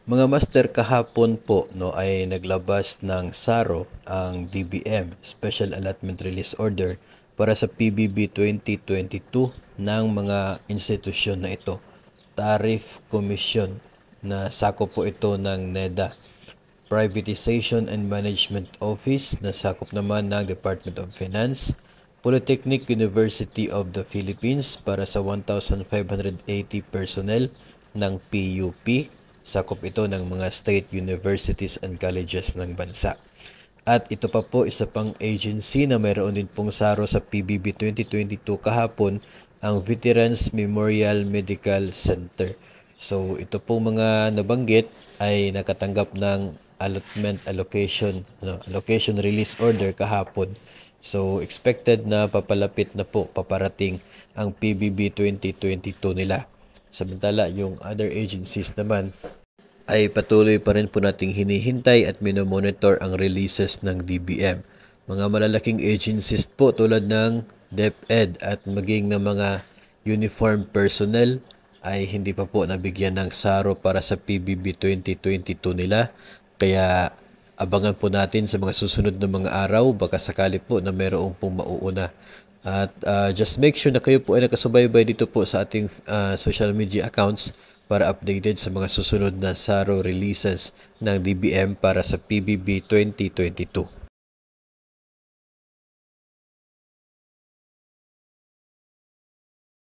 Mga master, kahapon po no ay naglabas ng SARO ang DBM, Special Allotment Release Order, para sa PBB 2022 ng mga institusyon na ito. Tariff Commission na sakop po ito ng NEDA. Privatization and Management Office na sakop naman ng Department of Finance. Polytechnic University of the Philippines para sa 1,580 personnel ng PUP. Sakop ito ng mga state universities and colleges ng bansa. At ito pa po, isa pang agency na mayroon din pong SARO sa PBB 2022 kahapon, ang Veterans Memorial Medical Center. So ito pong mga nabanggit ay nakatanggap ng allocation release order kahapon. So expected na papalapit na po, paparating ang PBB 2022 nila. Samantala, yung other agencies naman ay patuloy pa rin po nating hinihintay at minomonitor ang releases ng DBM. Mga malalaking agencies po tulad ng DepEd at maging ng mga uniform personnel ay hindi pa po nabigyan ng SARO para sa PBB 2022 nila. Kaya abangan po natin sa mga susunod na mga araw, baka sakali po na mayroong pong mauuna. At just make sure na kayo po ay nakasubaybay dito po sa ating social media accounts para updated sa mga susunod na SARO releases ng DBM para sa PBB 2022.